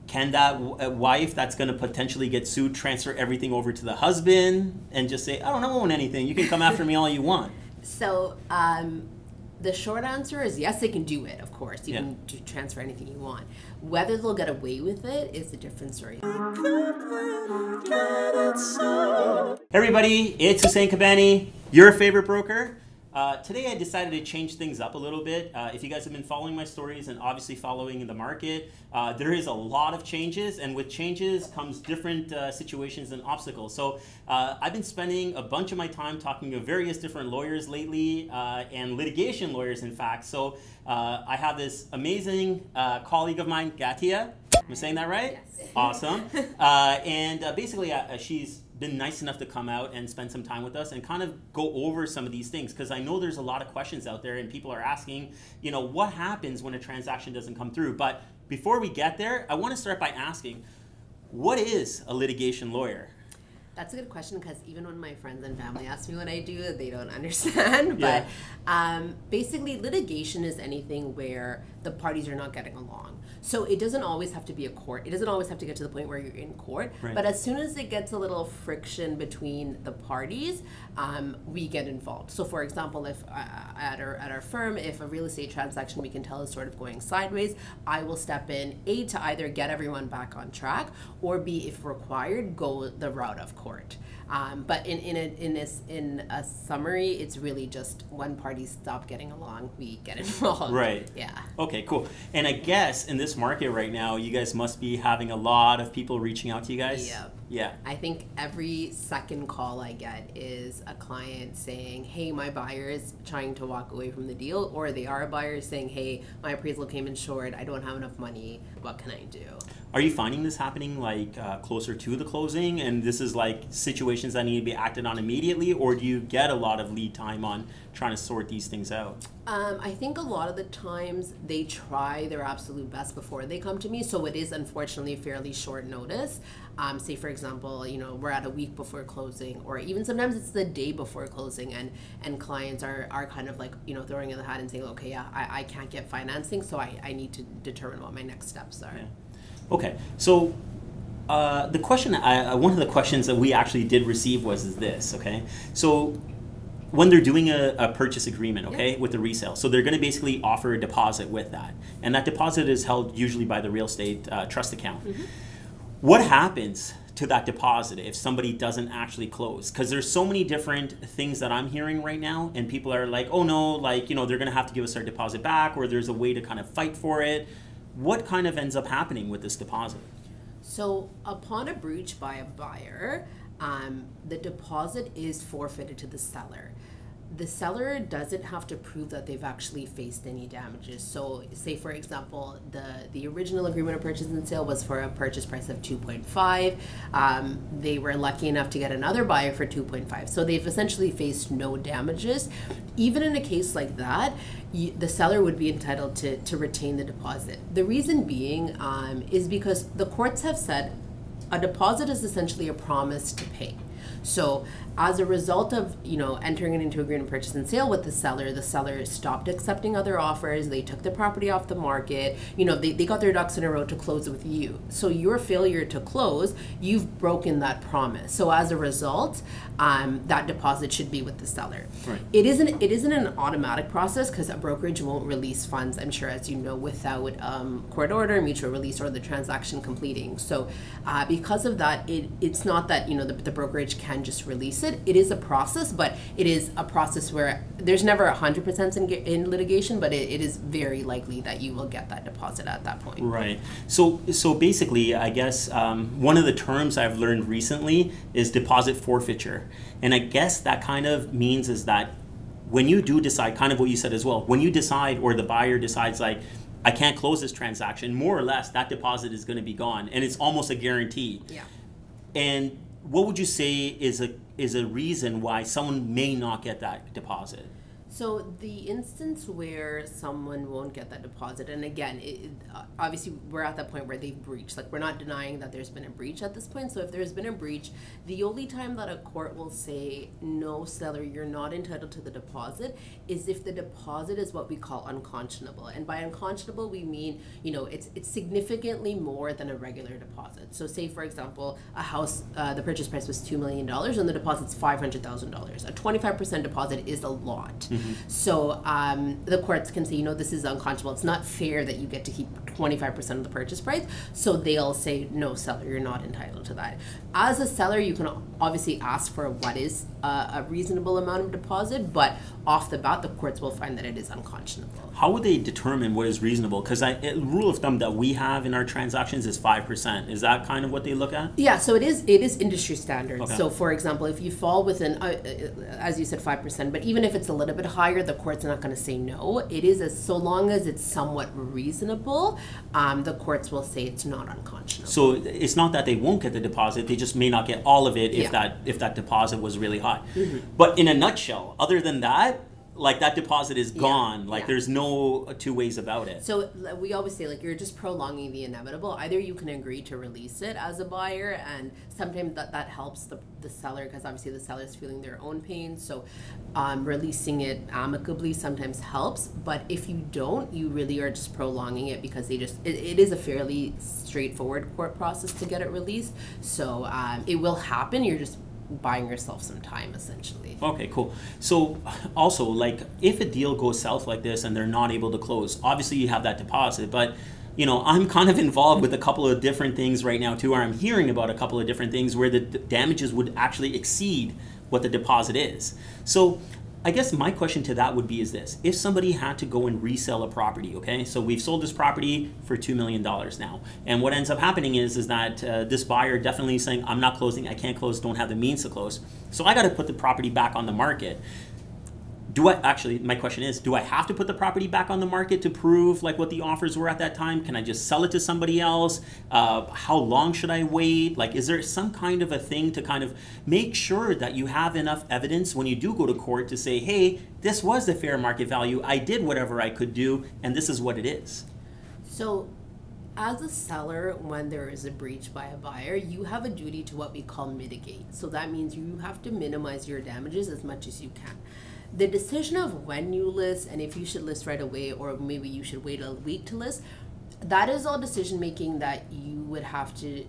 can that wife that's going to potentially get sued transfer everything over to the husband and just say, I don't own anything, you can come after me all you want? So the short answer is yes, they can do it, of course. You can transfer anything you want. Whether they'll get away with it is a different story. Hey everybody, it's Hussein Kabani, your favorite broker. Today I decided to change things up a little bit. If you guys have been following my stories and obviously following the market, there is a lot of changes, and with changes comes different situations and obstacles. So I've been spending a bunch of my time talking to various different lawyers lately, and litigation lawyers in fact. So I have this amazing colleague of mine, Gathya. Am I saying that right? Yes. Awesome. Basically she's been nice enough to come out and spend some time with us and kind of go over some of these things, because I know there's a lot of questions out there and people are asking, you know, what happens when a transaction doesn't come through? But before we get there, I want to start by asking, what is a litigation lawyer? That's a good question, because even when my friends and family ask me what I do, they don't understand. Yeah. But basically, litigation is anything where the parties are not getting along. So it doesn't always have to be a court. It doesn't always have to get to the point where you're in court. Right. But as soon as it gets a little friction between the parties, we get involved. So for example, if at our firm, if a real estate transaction we can tell is sort of going sideways, I will step in, A, to either get everyone back on track, or B, if required, go the route of court. But in a summary, it's really just when parties stop getting along, we get involved. Right. Yeah. Okay, cool. And I guess in this market right now, you guys must be having a lot of people reaching out to you guys. Yep. Yeah. I think every second call I get is a client saying, hey, my buyer is trying to walk away from the deal, or they are a buyer saying, hey, my appraisal came in short, I don't have enough money, what can I do? Are you finding this happening like closer to the closing, and this is like situations that need to be acted on immediately, or do you get a lot of lead time on trying to sort these things out? I think a lot of the times they try their absolute best before they come to me, so it is unfortunately fairly short notice. Say for example, you know, we're at a week before closing, or even sometimes it's the day before closing, and clients are kind of like, you know, throwing in the hat and saying, okay, yeah, I can't get financing, so I need to determine what my next steps are. Yeah. Okay, so the question, one of the questions that we actually did receive was this, okay? So when they're doing a purchase agreement, okay, with the resale, so they're gonna basically offer a deposit with that. And that deposit is held usually by the real estate trust account. Mm-hmm. What happens to that deposit if somebody doesn't actually close? Because there's so many different things that I'm hearing right now, and people are like, oh no, like, you know, they're gonna have to give us our deposit back, or there's a way to kind of fight for it. What kind of ends up happening with this deposit? So upon a breach by a buyer, the deposit is forfeited to the seller. The seller doesn't have to prove that they've actually faced any damages. So say for example, the original agreement of purchase and sale was for a purchase price of 2.5. They were lucky enough to get another buyer for 2.5. So they've essentially faced no damages. Even in a case like that, the seller would be entitled to retain the deposit. The reason being is because the courts have said a deposit is essentially a promise to pay. So as a result of, you know, entering into agreement of purchase and sale with the seller stopped accepting other offers, they took the property off the market, you know, they got their ducks in a row to close with you. So your failure to close, you've broken that promise. So as a result, that deposit should be with the seller. Right. It isn't an automatic process, because a brokerage won't release funds, I'm sure, as you know, without court order, mutual release, or the transaction completing. So because of that, it's not that, you know, the brokerage can just release it. It is a process, but it is a process where there's never 100% in litigation, but it is very likely that you will get that deposit at that point. Right. So basically, I guess one of the terms I've learned recently is deposit forfeiture. And I guess that kind of means is that when you do decide, kind of what you said as well, when you decide, or the buyer decides like, I can't close this transaction, more or less that deposit is going to be gone, and it's almost a guarantee. Yeah. And what would you say is a reason why someone may not get that deposit? So the instance where someone won't get that deposit, and again, obviously we're at that point where they've breached. Like, we're not denying that there's been a breach at this point. So if there's been a breach, the only time that a court will say, no, seller, you're not entitled to the deposit, is if the deposit is what we call unconscionable. And by unconscionable, we mean, it's significantly more than a regular deposit. So say, for example, a house, the purchase price was $2 million and the deposit's $500,000. A 25% deposit is a lot. So the courts can say, this is unconscionable. It's not fair that you get to keep 25% of the purchase price. So they'll say, no, seller, you're not entitled to that. As a seller, you can obviously ask for what is a reasonable amount of deposit, but off the bat, the courts will find that it is unconscionable. How would they determine what is reasonable? Because rule of thumb that we have in our transactions is 5%. Is that kind of what they look at? Yeah, so it is industry standard. Okay. So for example, if you fall within, as you said, 5%, but even if it's a little bit higher, the court's not going to say no. It is so long as it's somewhat reasonable, the courts will say it's not unconscionable. So it's not that they won't get the deposit, they just may not get all of it if that deposit was really high. But in a nutshell, other than that, like, that deposit is gone. Like, there's no two ways about it. So we always say, like, you're just prolonging the inevitable. Either you can agree to release it as a buyer, and sometimes that helps the seller, because obviously the seller's feeling their own pain. So releasing it amicably sometimes helps. But if you don't, you really are just prolonging it, because it is a fairly straightforward court process to get it released. So it will happen. You're just buying yourself some time, essentially. Okay, cool. So also, like, if a deal goes south like this and they're not able to close, obviously you have that deposit, but I'm kind of involved with a couple of different things right now too, or I'm hearing about a couple of different things where the damages would actually exceed what the deposit is. So I guess my question to that would be is this: if somebody had to go and resell a property, okay, so we've sold this property for $2 million now, and what ends up happening is that this buyer definitely is saying, I'm not closing, I can't close, don't have the means to close, so I got to put the property back on the market. My question is, do I have to put the property back on the market to prove like what the offers were at that time? Can I just sell it to somebody else? How long should I wait? Like, is there some kind of a thing to kind of make sure that you have enough evidence when you do go to court to say, hey, this was the fair market value, I did whatever I could do, and this is what it is? So as a seller, when there is a breach by a buyer, you have a duty to what we call mitigate. So that means you have to minimize your damages as much as you can. The decision of when you list and if you should list right away, or maybe you should wait a week to list, that is all decision making that you would have to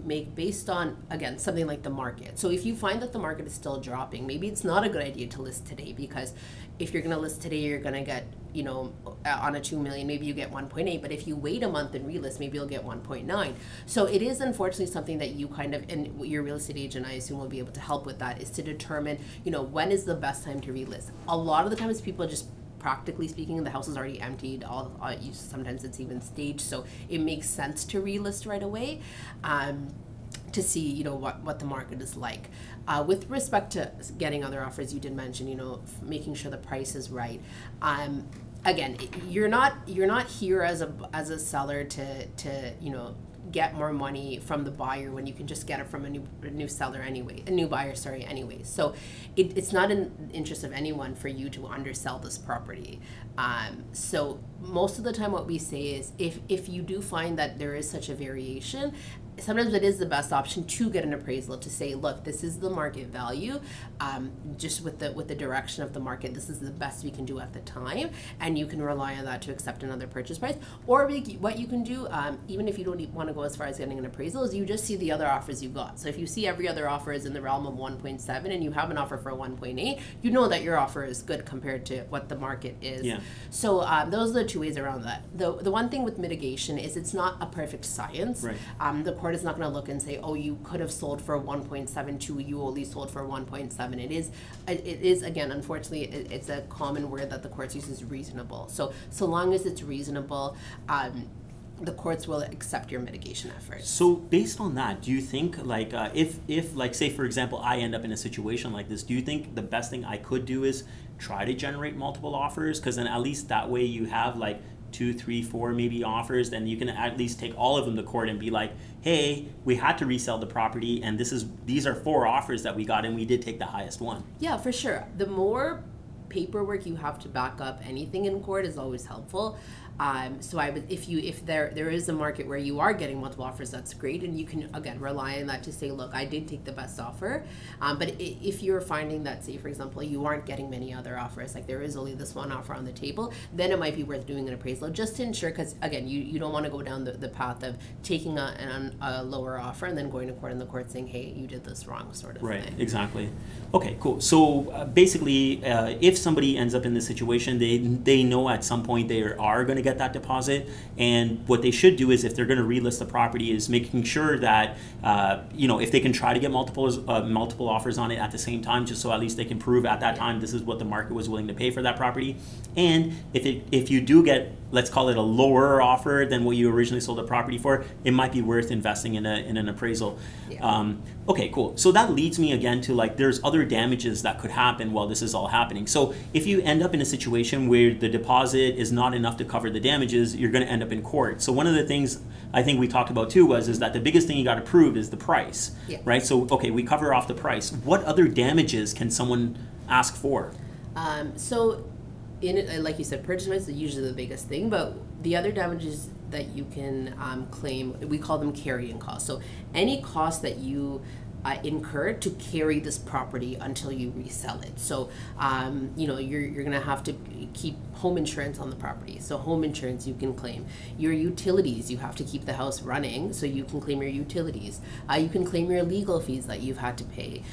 make based on, again, something like the market. So if you find that the market is still dropping, maybe it's not a good idea to list today, because if you're going to list today, you're going to get, on a 2 million, maybe you get 1.8, but if you wait a month and relist, maybe you'll get 1.9. So it is unfortunately something that you kind of, and your real estate agent, I assume, will be able to help with that, is to determine, when is the best time to relist. A lot of the times people just, practically speaking, the house is already emptied. Sometimes it's even staged, so it makes sense to relist right away, to see what the market is like. With respect to getting other offers, you did mention making sure the price is right. Again, you're not here as a seller to get more money from the buyer when you can just get it from a new buyer anyway. So it's not in the interest of anyone for you to undersell this property. So most of the time what we say is, if you do find that there is such a variation, sometimes it is the best option to get an appraisal to say, look, this is the market value, just with the direction of the market, this is the best we can do at the time, and you can rely on that to accept another purchase price. Or what you can do, even if you don't want to go as far as getting an appraisal, is you just see the other offers you got. So if you see every other offer is in the realm of 1.7 and you have an offer for 1.8, you know that your offer is good compared to what the market is. Yeah. So those are the two ways around that. The one thing with mitigation is it's not a perfect science. Right. The court is not going to look and say, oh, you could have sold for 1.72, you only sold for 1.7. It is again, unfortunately, it's a common word that the courts use, is reasonable. So long as it's reasonable, the courts will accept your mitigation efforts. So based on that, do you think, like, if like, say for example, I end up in a situation like this, do you think the best thing I could do is try to generate multiple offers? Because then at least that way you have like 2, 3, 4 maybe offers, then you can at least take all of them to court and be like, hey, we had to resell the property, and these are 4 offers that we got, and we did take the highest one. Yeah, for sure. The more paperwork you have to back up anything in court is always helpful. So I would, if there is a market where you are getting multiple offers, that's great, and you can again rely on that to say, look, I did take the best offer. But if you're finding that, say for example, you aren't getting many other offers, like there is only this one offer on the table, then it might be worth doing an appraisal just to ensure, because again, you don't want to go down the path of taking a lower offer and then going to court and the court saying, hey, you did this wrong, sort of thing. Right, exactly. Okay, cool. So basically, if somebody ends up in this situation, they know at some point they are going to get that deposit, and what they should do is, if they're going to relist the property, is making sure that if they can try to get multiple offers on it at the same time, just so at least they can prove at that time this is what the market was willing to pay for that property. And if you do get, let's call it a lower offer than what you originally sold the property for, it might be worth investing in an appraisal. Yeah. Okay, cool. So that leads me again to, like, there's other damages that could happen while this is all happening. So if you end up in a situation where the deposit is not enough to cover the damages, you're going to end up in court. So one of the things I think we talked about too is that the biggest thing you got to prove is the price, right? So okay, we cover off the price. What other damages can someone ask for? So in it, like you said, purchase price is usually the biggest thing, but the other damages that you can claim, we call them carrying costs. So any cost that you incur to carry this property until you resell it. So you're gonna have to keep home insurance on the property. So home insurance you can claim. Your utilities, you have to keep the house running, so you can claim your utilities. You can claim your legal fees that you've had to pay.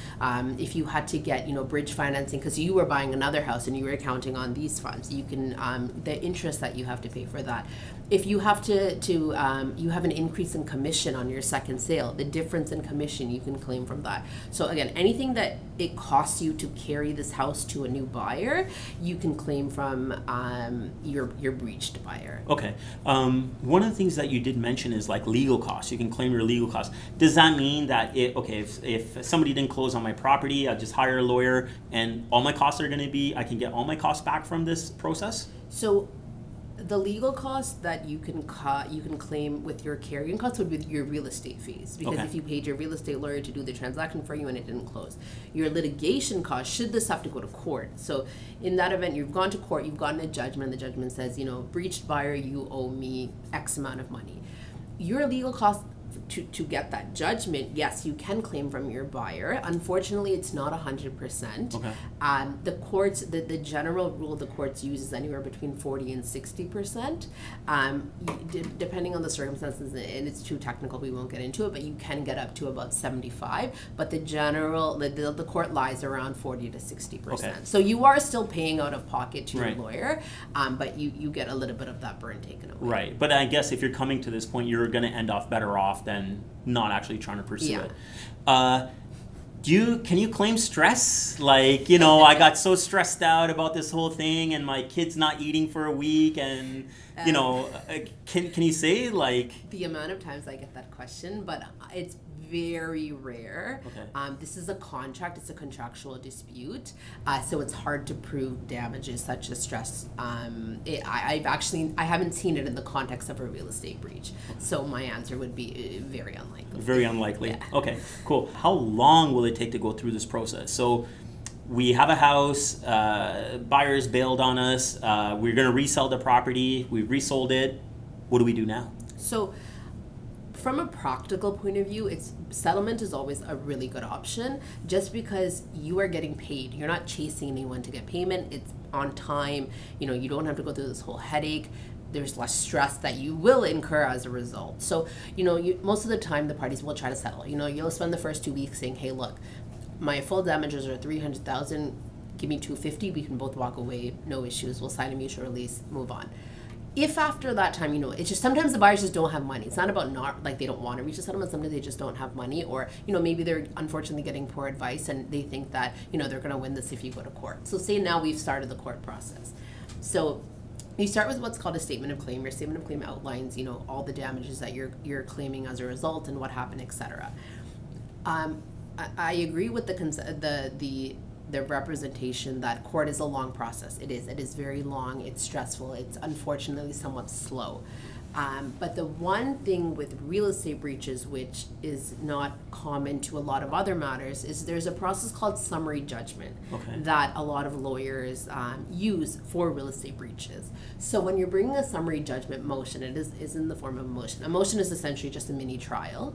If you had to get bridge financing because you were buying another house and you were counting on these funds, you can the interest that you have to pay for that. If you have you have an increase in commission on your second sale, the difference in commission you can claim from that. So again, anything that it costs you to carry this house to a new buyer, you can claim from your breached buyer. Okay. One of the things that you did mention is like legal costs. You can claim your legal costs. Does that mean that if somebody didn't close on my property, I just hire a lawyer and all my costs are going to be, I can get all my costs back from this process? So the legal costs that you can claim with your carrying costs would be your real estate fees, because if you paid your real estate lawyer to do the transaction for you and it didn't close. Your litigation costs, should this have to go to court. So in that event, you've gone to court, you've gotten a judgment, the judgment says, breached buyer, you owe me X amount of money. Your legal costs to get that judgment, yes, you can claim from your buyer. Unfortunately, it's not 100%. Okay. The courts, the general rule the courts use is anywhere between 40 and 60%. Depending on the circumstances, and it's too technical, we won't get into it, but you can get up to about 75. But the general, the court lies around 40 to 60%. Okay. So you are still paying out of pocket to your lawyer, but you get a little bit of that burn taken away. Right. But I guess if you're coming to this point, you're going to end off better off than not actually trying to pursue it. Can you claim stress? Like, I got so stressed out about this whole thing and my kid's not eating for a week and, can you say, like... The amount of times I get that question, but it's very rare. Okay. This is a contract, it's a contractual dispute, so it's hard to prove damages such as stress. I haven't seen it in the context of a real estate breach, so my answer would be very unlikely. Very unlikely. Yeah. Okay, cool. How long will it take to go through this process? So we have a house, buyers bailed on us, we're going to resell the property, we've resold it. What do we do now? So from a practical point of view, settlement is always a really good option, just because you are getting paid. You're not chasing anyone to get payment. It's on time. You don't have to go through this whole headache. There's less stress that you will incur as a result. So, most of the time the parties will try to settle. You'll spend the first 2 weeks saying, hey, look, my full damages are $300,000. Give me $250,000. We can both walk away. No issues. We'll sign a mutual release. Move on. If after that time, it's just sometimes the buyers just don't have money. It's not about they don't want to reach a settlement. Sometimes they just don't have money, or maybe they're unfortunately getting poor advice and they think that they're going to win this if you go to court. So say now we've started the court process. So you start with what's called a statement of claim. Your statement of claim outlines all the damages that you're claiming as a result and what happened, etc. I agree with the representation that court is a long process. It is very long, it's stressful, it's unfortunately somewhat slow. But the one thing with real estate breaches, which is not common to a lot of other matters, is there's a process called summary judgment that a lot of lawyers use for real estate breaches. So when you're bringing a summary judgment motion, it is in the form of a motion. A motion is essentially just a mini trial.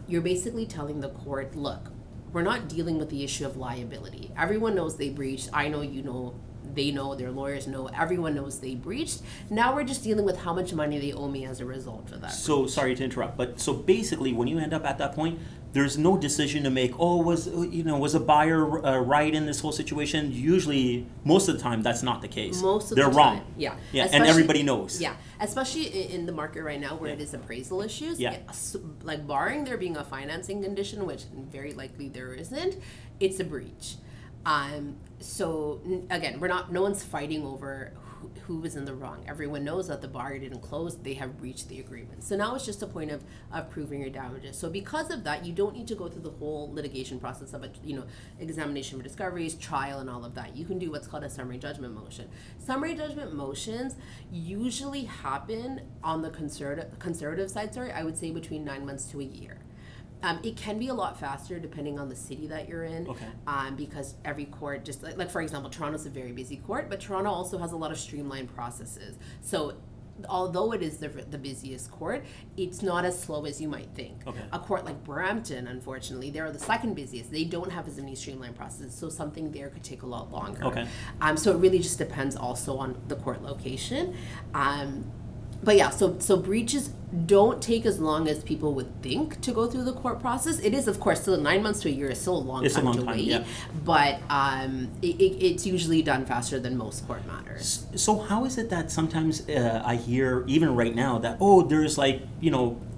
You're basically telling the court, look, we're not dealing with the issue of liability. Everyone knows they breached. I know, you know, they know, their lawyers know, everyone knows they breached. Now we're just dealing with how much money they owe me as a result of that. So, sorry to interrupt, but so basically when you end up at that point, there's no decision to make, was a buyer right in this whole situation? Usually, most of the time, that's not the case. Most of They're the time, wrong. yeah. And everybody knows. Yeah, especially in the market right now where it is appraisal issues. Like barring there being a financing condition, which very likely there isn't, it's a breach. So again, no one's fighting over who was in the wrong. Everyone knows that the buyer didn't close, they have breached the agreement. So now it's just a point of proving your damages. So because of that, you don't need to go through the whole litigation process of examination for discoveries, trial, and all of that. You can do what's called a summary judgment motion. Summary judgment motions usually happen on the conservative side, I would say between 9 months to a year. It can be a lot faster depending on the city that you're in, because every court, just like for example, Toronto's a very busy court, but Toronto also has a lot of streamlined processes. So although it is the busiest court, it's not as slow as you might think. A court like Brampton, unfortunately, they're the second busiest. They don't have as many streamlined processes, so something there could take a lot longer. So it really just depends also on the court location. But yeah, so breaches don't take as long as people would think to go through the court process. It is, of course, still 9 months to a year is still a long time to wait. But it's usually done faster than most court matters. So how is it that sometimes I hear, even right now, that, there's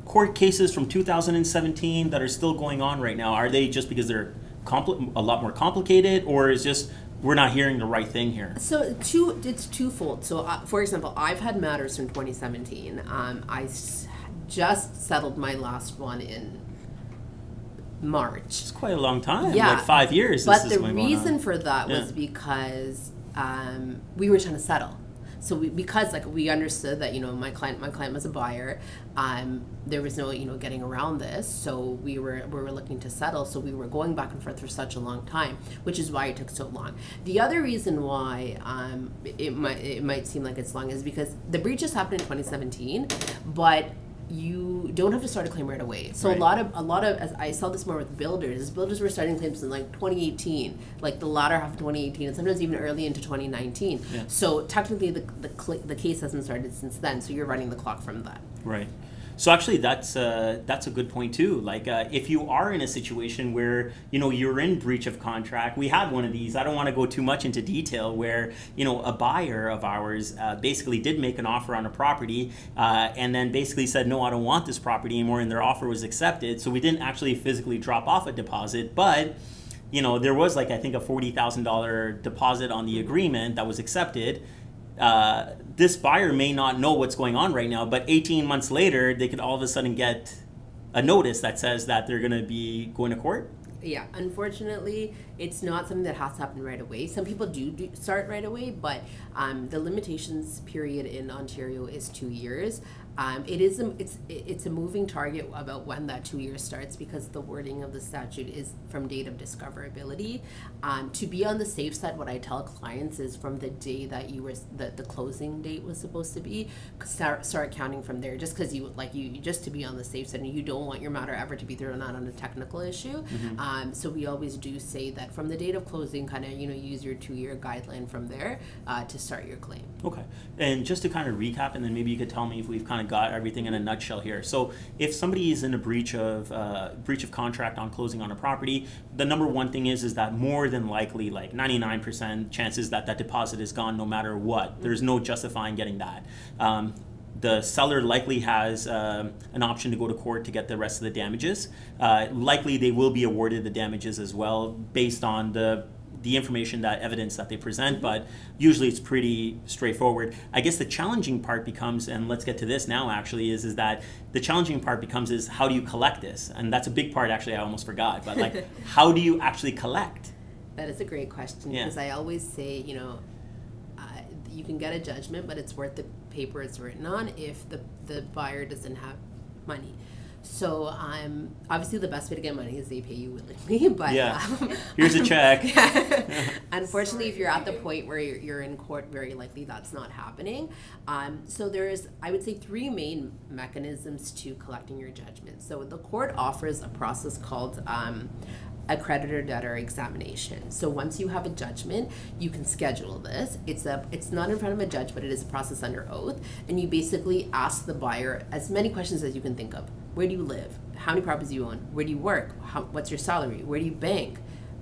court cases from 2017 that are still going on right now? Are they just because they're a lot more complicated, or is just we're not hearing the right thing here? So it's twofold. So for example, I've had matters from 2017. I just settled my last one in March. It's quite a long time. Like 5 years. But the reason for that was because we were trying to settle. So we understood that my client was a buyer, there was no getting around this. So we were looking to settle. So we were going back and forth for such a long time, which is why it took so long. The other reason why it might seem like it's long is because the breaches happened in 2017, but you don't have to start a claim right away. So a lot of as I saw this more with builders were starting claims in like 2018, like the latter half of 2018, and sometimes even early into 2019. So technically the case hasn't started since then, so you're running the clock from that. Right. So actually, that's a good point too. Like, if you are in a situation where you're in breach of contract, we had one of these. I don't want to go too much into detail. Where a buyer of ours basically did make an offer on a property, and then basically said, no, I don't want this property anymore, and their offer was accepted. So we didn't actually physically drop off a deposit, but there was I think a $40,000 deposit on the agreement that was accepted. This buyer may not know what's going on right now, but 18 months later, they could all of a sudden get a notice that says that they're going to be going to court. Yeah, unfortunately, it's not something that has to happen right away. Some people do start right away, but the limitations period in Ontario is 2 years. It's a moving target about when that 2 years starts, because the wording of the statute is from date of discoverability. To be on the safe side, what I tell clients is from the day that the closing date was supposed to be, start counting from there. Just because you just to be on the safe side, and you don't want your matter ever to be thrown out on a technical issue. So we always do say that from the date of closing, kind of use your 2 year guideline from there to start your claim. Okay, and just to kind of recap, and then maybe you could tell me if we've kind of got everything in a nutshell here. So if somebody is in a breach of contract on closing on a property, the number one thing is that more than likely, like 99% chances that deposit is gone no matter what. There's no justifying getting that. The seller likely has an option to go to court to get the rest of the damages. Likely they will be awarded the damages as well based on the information, that evidence that they present, but usually it's pretty straightforward. I guess the challenging part becomes, and let's get to this now actually, is that the challenging part becomes is how do you collect this? And that's a big part actually, I almost forgot, but like how do you actually collect? That is a great question, because I always say, you can get a judgment, but it's worth the paper is written on if the buyer doesn't have money. So obviously the best way to get money is they pay you willingly, but here's a check. Unfortunately, if you're at the point where you're in court, very likely that's not happening. So there's, I would say, 3 main mechanisms to collecting your judgment. So the court offers a process called a creditor-debtor examination. So once you have a judgment, you can schedule this. It's not in front of a judge, but it is a process under oath, and you basically ask the buyer as many questions as you can think of. Where do you live? How many properties do you own? Where do you work? What's your salary? Where do you bank?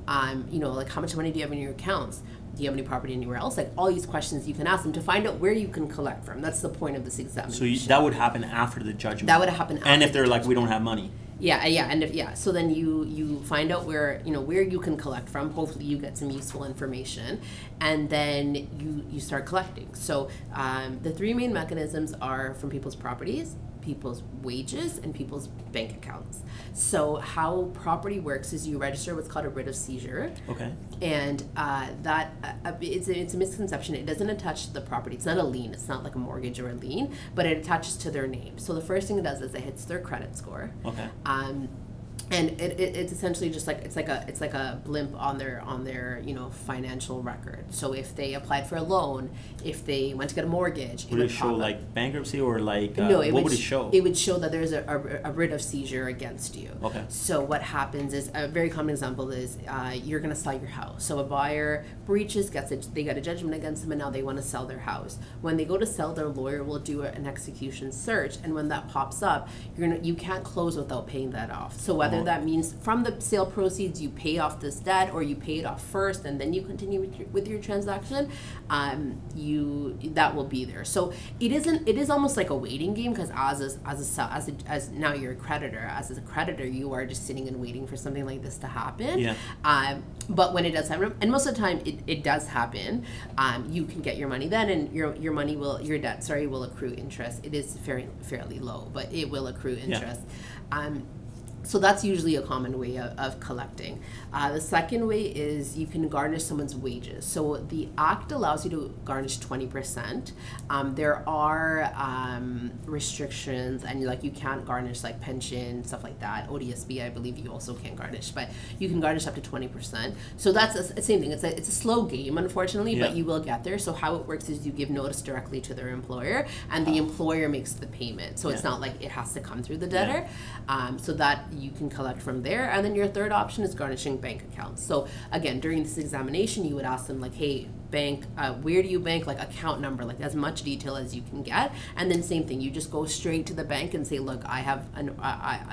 Like how much money do you have in your accounts? Do you have any property anywhere else? Like all these questions you can ask them to find out where you can collect from. That's the point of this examination. So that would happen after the judgment. That would happen after. And if they're like, we don't have money. So then you find out where you can collect from. Hopefully you get some useful information, and then you start collecting. So the 3 main mechanisms are from people's properties, people's wages, and people's bank accounts. So how property works is you register what's called a writ of seizure. Okay. And it's a misconception. It doesn't attach to the property. It's not a lien. It's not like a mortgage or a lien, but it attaches to their name. So the first thing it does is it hits their credit score. Okay. And it's essentially just like it's like a blimp on their financial record. So if they applied for a loan, if they went to get a mortgage, would it show like bankruptcy or like no? What would it show? It would show that there's a writ of seizure against you. Okay. So what happens is a very common example is you're going to sell your house. So a buyer breaches, they got a judgment against them, and now they want to sell their house. When they go to sell, their lawyer will do an execution search, and when that pops up, you can't close without paying that off. So whether that means from the sale proceeds you pay off this debt, or you pay it off first and then you continue with your transaction, that will be there. So it is almost like a waiting game, because as now you're a creditor, as a creditor you are just sitting and waiting for something like this to happen. Yeah. But when it does happen, and most of the time it does happen, you can get your money then, and your debt will accrue interest. It is fairly low, but it will accrue interest. Yeah. So that's usually a common way of collecting. The second way is you can garnish someone's wages. So the Act allows you to garnish 20%. There are restrictions, and you can't garnish like pension, stuff like that. ODSB, I believe you also can't garnish, but you can garnish up to 20%. So that's the same thing. It's a slow game, unfortunately, but you will get there. So how it works is you give notice directly to their employer, and the employer makes the payment. So it's not like it has to come through the debtor. So that you can collect from there. And then your third option is garnishing bank accounts. So again, during this examination, you would ask them like, hey, bank, where do you bank, like account number, like as much detail as you can get. And then same thing, you just go straight to the bank and say, look, I have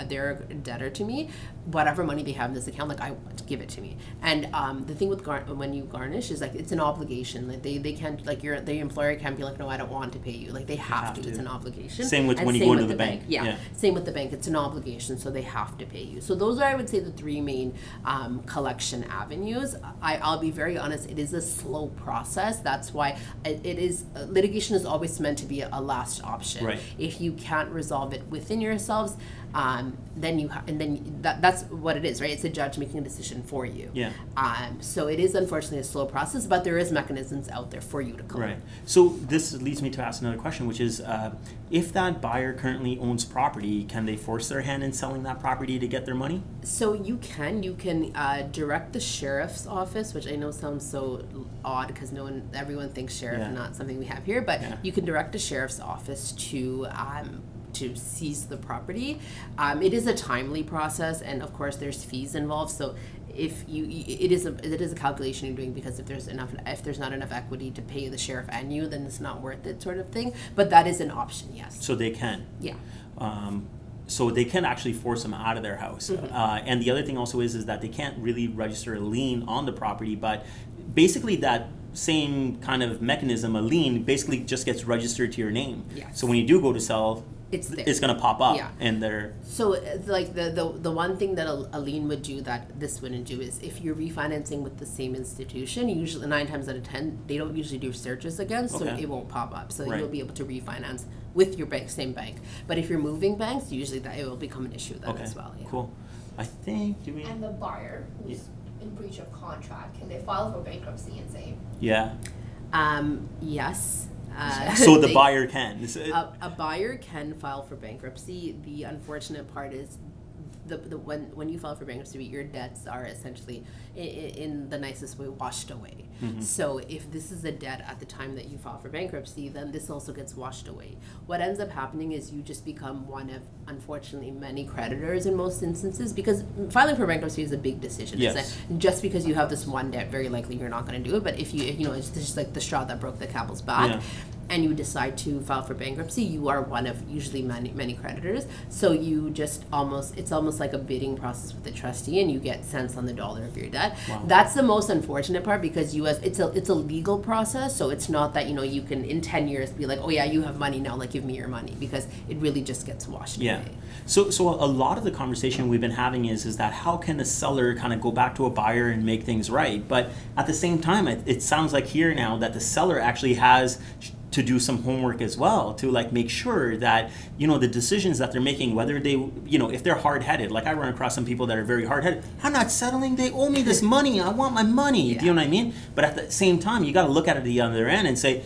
they're a debtor to me, whatever money they have in this account, like I want to give it to me. And the thing with when you garnish is like it's an obligation. Like they can't, like the employer can't be like, no, I don't want to pay you. Like they have to. It's an obligation. Same with when you go into the bank. Yeah. Same with the bank. It's an obligation, so they have to pay you. So those are, I would say, the 3 main collection avenues. I'll be very honest, it is a slow process. That's why litigation is always meant to be a last option. Right. If you can't resolve it within yourselves, that's what it is, right? It's a judge making a decision for you. Yeah. So it is unfortunately a slow process, but there is mechanisms out there for you to collect. Right. So this leads me to ask another question, which is, if that buyer currently owns property, can they force their hand in selling that property to get their money? So you can direct the sheriff's office, which I know sounds so odd because everyone thinks sheriff, not something we have here, but you can direct the sheriff's office to seize the property. It is a timely process, and of course there's fees involved. So it is a calculation you're doing, because if there's not enough equity to pay the sheriff and you, then it's not worth it, sort of thing. But that is an option, yes. So they can. Yeah. So they can actually force them out of their house. Mm-hmm. And the other thing also is that they can't really register a lien on the property, but basically that same kind of mechanism, a lien, basically just gets registered to your name. Yes. So when you do go to sell, it's going to pop up. Yeah. And they're... So like the one thing that a lien would do that this wouldn't do is if you're refinancing with the same institution, usually 9 times out of 10 they don't usually do searches again, so it won't pop up. So you'll be able to refinance with your same bank. But if you're moving banks, usually it will become an issue then as well. Yeah. Cool. I think And the buyer who's in breach of contract, can they file for bankruptcy and say? Yes. So the buyer can. A buyer can file for bankruptcy. The unfortunate part is when you file for bankruptcy, your debts are essentially, in the nicest way, washed away. Mm-hmm. So if this is a debt at the time that you file for bankruptcy, then this also gets washed away. What ends up happening is you just become one of, unfortunately, many creditors in most instances, because filing for bankruptcy is a big decision. Yes. It's like, just because you have this one debt, very likely you're not going to do it. But if it's just like the straw that broke the camel's back. Yeah. And you decide to file for bankruptcy, you are one of usually many creditors. So you just it's almost like a bidding process with the trustee, and you get cents on the dollar of your debt. Wow. That's the most unfortunate part, because it's a legal process. So it's not that you can in 10 years be like, oh yeah, you have money now, like give me your money, because it really just gets washed away. So a lot of the conversation we've been having is that how can a seller kind of go back to a buyer and make things right? But at the same time, it sounds like here now that the seller actually has to do some homework as well, to like make sure that the decisions that they're making, whether they if they're hard-headed, like I run across some people that are very hard-headed. I'm not settling, they owe me this money, I want my money. Do you know what I mean? But at the same time, you got to look at it the other end and say,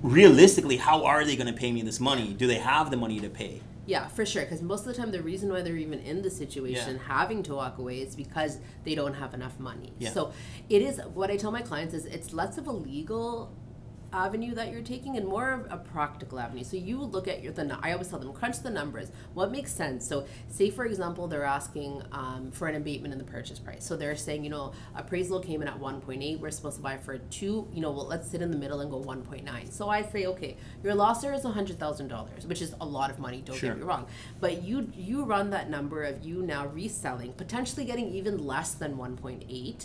realistically, how are they going to pay me this money? Do they have the money to pay? Yeah, for sure. Because most of the time, the reason why they're even in the situation having to walk away is because they don't have enough money. Yeah. So it is, what I tell my clients is, it's less of a legal avenue that you're taking and more of a practical avenue. So you look at I always tell them, crunch the numbers. What makes sense? So say, for example, they're asking for an abatement in the purchase price. So they're saying, appraisal came in at 1.8. We're supposed to buy for 2. Well, let's sit in the middle and go 1.9. So I say, okay, your loss there is $100,000, which is a lot of money. Don't get me wrong. But you run that number of you now reselling, potentially getting even less than 1.8.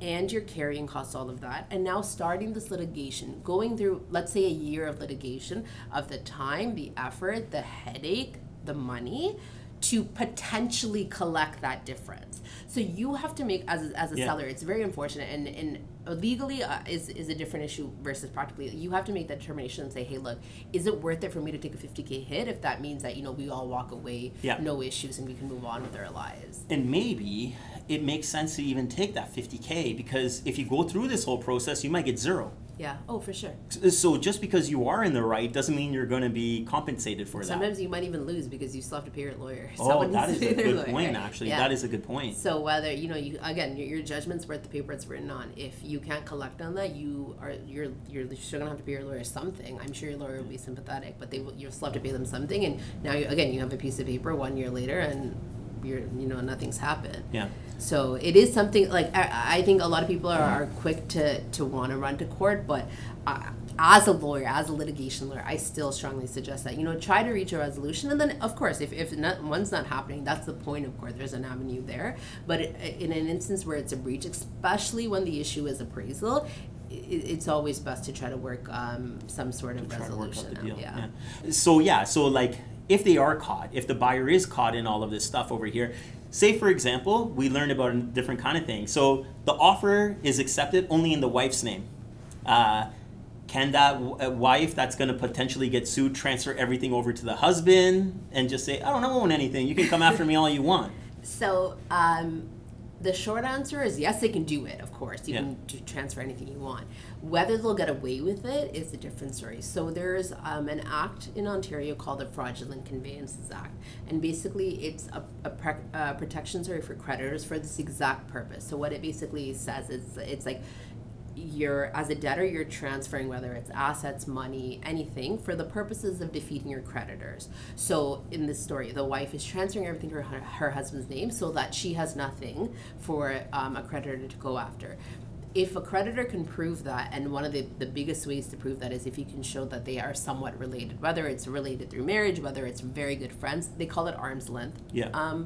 and your carrying costs, all of that, and now starting this litigation, going through, let's say, a year of litigation, of the time, the effort, the headache, the money, to potentially collect that difference. So you have to make, as a seller, it's very unfortunate, and legally is a different issue versus practically. You have to make that determination and say, hey, look, is it worth it for me to take a $50K hit if that means that we all walk away, no issues, and we can move on with our lives? And maybe it makes sense to even take that $50K, because if you go through this whole process, you might get zero. Yeah. Oh, for sure. So just because you are in the right doesn't mean you're going to be compensated for that. Sometimes you might even lose because you still have to pay your lawyer. That is a good point, actually. That is a good point. So whether your judgment's worth the paper it's written on. If you can't collect on that, you're still gonna have to pay your lawyer something. I'm sure your lawyer will be sympathetic, but you'll still have to pay them something. And now you have a piece of paper 1 year later, and nothing's happened. Yeah. So it is something, like, I think a lot of people are quick to want to run to court, but as a lawyer, as a litigation lawyer, I still strongly suggest that, try to reach a resolution. And then, of course, if one's not happening, that's the point of court. There's an avenue there. But in an instance where it's a breach, especially when the issue is appraisal, it's always best to try to work some sort of resolution out. So like, if they are caught, if the buyer is caught in all of this stuff over here, say, for example, we learned about a different kind of thing. So the offer is accepted only in the wife's name. Can that wife that's going to potentially get sued transfer everything over to the husband and just say, I don't own anything, you can come after me all you want? So the short answer is yes, they can do it, of course. You can transfer anything you want. Whether they'll get away with it is a different story. So there's an act in Ontario called the Fraudulent Conveyances Act. And basically it's a protection for creditors for this exact purpose. So what it basically says is, it's like, as a debtor, you're transferring, whether it's assets, money, anything, for the purposes of defeating your creditors. So in this story, the wife is transferring everything to her husband's name so that she has nothing for a creditor to go after. If a creditor can prove that, and one of the biggest ways to prove that is if you can show that they are somewhat related, whether it's related through marriage, whether it's very good friends, they call it arm's length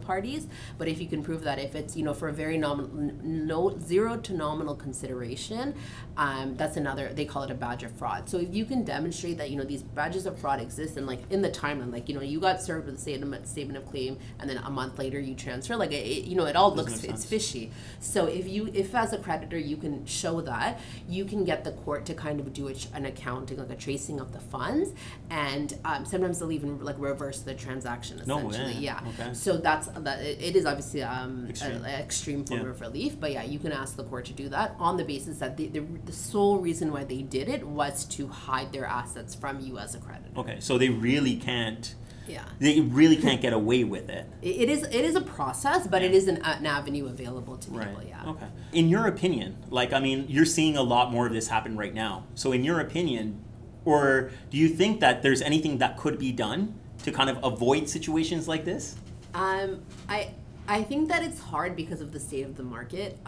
parties. But if you can prove that, if it's for a very zero to nominal consideration, that's another, they call it a badge of fraud. So if you can demonstrate that these badges of fraud exist, and like in the timeline, like you got served with a statement of claim, and then a month later you transfer, like it all looks, it's fishy. So if as a creditor you can can show that, you can get the court to kind of do an accounting, like a tracing of the funds, and sometimes they'll even like reverse the transaction essentially. No way. Yeah. Okay. So it is obviously an extreme form Yeah. of relief, but yeah, you can ask the court to do that on the basis that the sole reason why they did it was to hide their assets from you as a creditor. Okay, so they really can't. Yeah. They really can't get away with it. It is a process, but it is an avenue available to people. Right. Yeah. Okay. In your opinion, like, I mean, you're seeing a lot more of this happen right now. So in your opinion, or do you think that there's anything that could be done to kind of avoid situations like this? I think that it's hard because of the state of the market.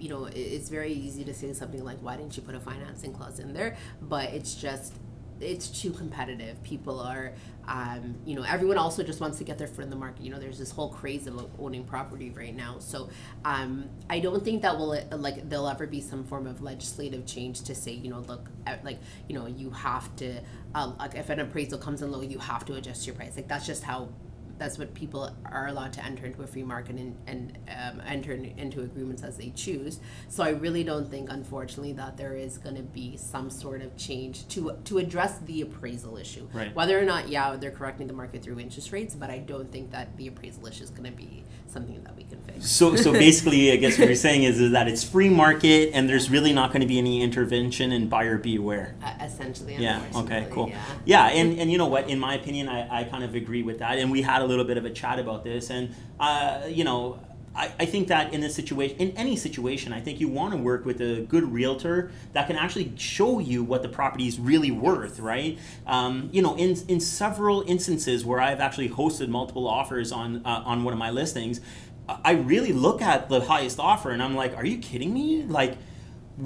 You know, it's very easy to say something like, why didn't you put a financing clause in there? But it's too competitive. People are, you know, everyone also just wants to get their foot in the market. You know, there's this whole craze of owning property right now. So I don't think that there'll ever be some form of legislative change to say, you know, look, like, you know, you have to, like if an appraisal comes in low, you have to adjust your price. Like that's what people are allowed to enter into a free market and enter into agreements as they choose. So I really don't think, unfortunately, that there is going to be some sort of change to address the appraisal issue. Right. Whether or not, yeah, they're correcting the market through interest rates, but I don't think that the appraisal issue is going to be something that we can fix. So basically, I guess what you're saying is that it's free market and there's really not going to be any intervention, and buyer beware. Essentially, Yeah. Okay. Cool. Yeah. Yeah. And you know what? In my opinion, I kind of agree with that. And we had a little bit of a chat about this. And you know, I think that in this situation, in any situation, I think you want to work with a good realtor that can actually show you what the property is really worth, right? You know, in several instances where I've actually hosted multiple offers on one of my listings, I really look at the highest offer and I'm like, are you kidding me? Like,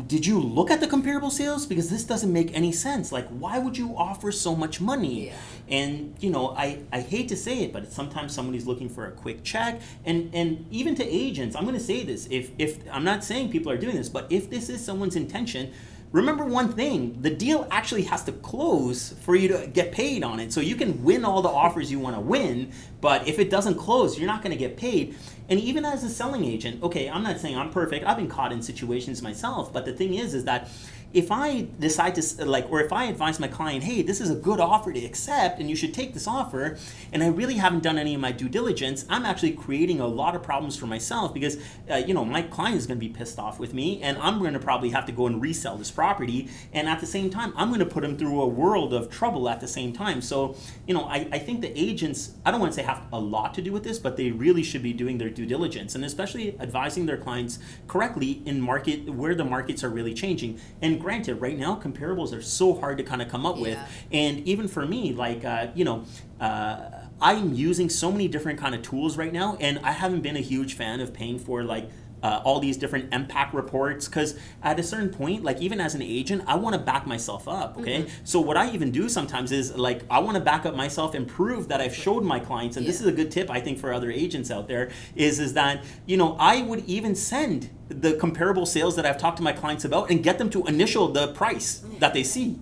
did you look at the comparable sales? Because this doesn't make any sense. Like, why would you offer so much money? Yeah. And, you know, I hate to say it, but sometimes somebody's looking for a quick check. And even to agents, I'm going to say this. If I'm not saying people are doing this, but if this is someone's intention, remember one thing, the deal actually has to close for you to get paid on it. So you can win all the offers you want to win, but if it doesn't close, you're not going to get paid. And even as a selling agent, okay, I'm not saying I'm perfect. I've been caught in situations myself, but the thing is that if I decide to, like, or if I advise my client, hey, this is a good offer to accept and you should take this offer, and I really haven't done any of my due diligence, I'm actually creating a lot of problems for myself because, you know, my client is going to be pissed off with me and I'm going to probably have to go and resell this property. And at the same time, I'm going to put them through a world of trouble at the same time. So, you know, I think the agents, I don't want to say have a lot to do with this, but they really should be doing their due diligence and especially advising their clients correctly in market where the markets are really changing. And granted, right now comparables are so hard to kind of come up with, and even for me, like you know, I'm using so many different kind of tools right now, and I haven't been a huge fan of paying for like all these different impact reports, because at a certain point, like even as an agent, I want to back myself up, okay? So what I even do sometimes is like, I want to back up myself and prove that I've showed my clients, and this is a good tip I think for other agents out there, is that, you know, I would even send the comparable sales that I've talked to my clients about and get them to initial the price that they see.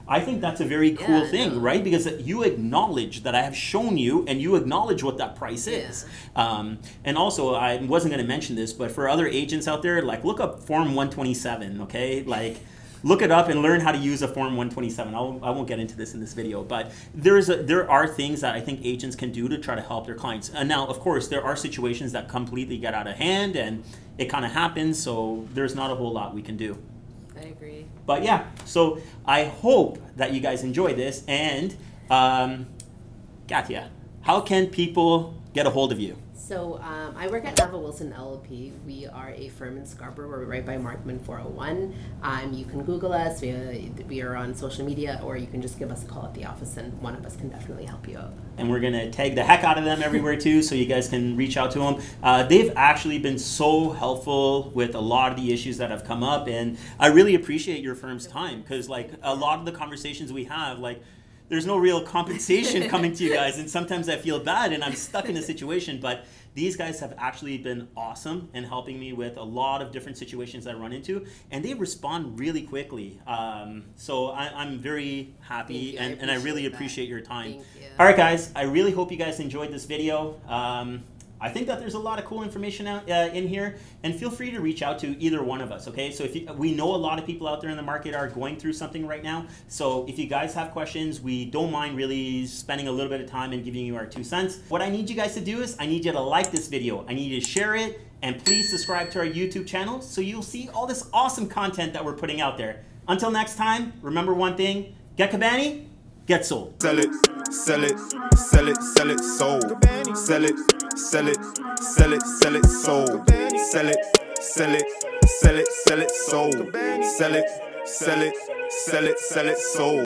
I think that's a very cool thing, right? Because you acknowledge that I have shown you and you acknowledge what that price is. And also, I wasn't going to mention this, but for other agents out there, like look up Form 127, okay? Like look it up and learn how to use a Form 127. I won't get into this in this video, but there are things that I think agents can do to try to help their clients. And now, of course, there are situations that completely get out of hand and it kind of happens, so there's not a whole lot we can do. I agree. But yeah, so I hope that you guys enjoy this. And Gathya, how can people get a hold of you? So I work at Nava Wilson LLP. We are a firm in Scarborough. We're right by Markman 401. You can Google us. We are on social media, or you can just give us a call at the office, and one of us can definitely help you out. And we're going to tag the heck out of them everywhere too, so you guys can reach out to them. They've actually been so helpful with a lot of the issues that have come up, and I really appreciate your firm's time, because like a lot of the conversations we have, like there's no real compensation coming to you guys, and sometimes I feel bad and I'm stuck in a situation, but these guys have actually been awesome in helping me with a lot of different situations I run into, and they respond really quickly. So I'm very happy, and I really appreciate your time. Thank you. All right, guys, I really hope you guys enjoyed this video. I I think that there's a lot of cool information out in here, and feel free to reach out to either one of us, okay? So we know a lot of people out there in the market are going through something right now, so if you guys have questions, we don't mind really spending a little bit of time and giving you our 2 cents. What I need you guys to do is, I need you to like this video, I need you to share it, and please subscribe to our YouTube channel so you'll see all this awesome content that we're putting out there. Until next time, remember one thing, get Cabani, get sold. Sell it, sell it, sell it, sell it, sold. Sell it, sell it, sell it, sell it, sold. Sell it, sell it, sell it, sell it, sold. Sell it, sell it, sell it, sell it, sold.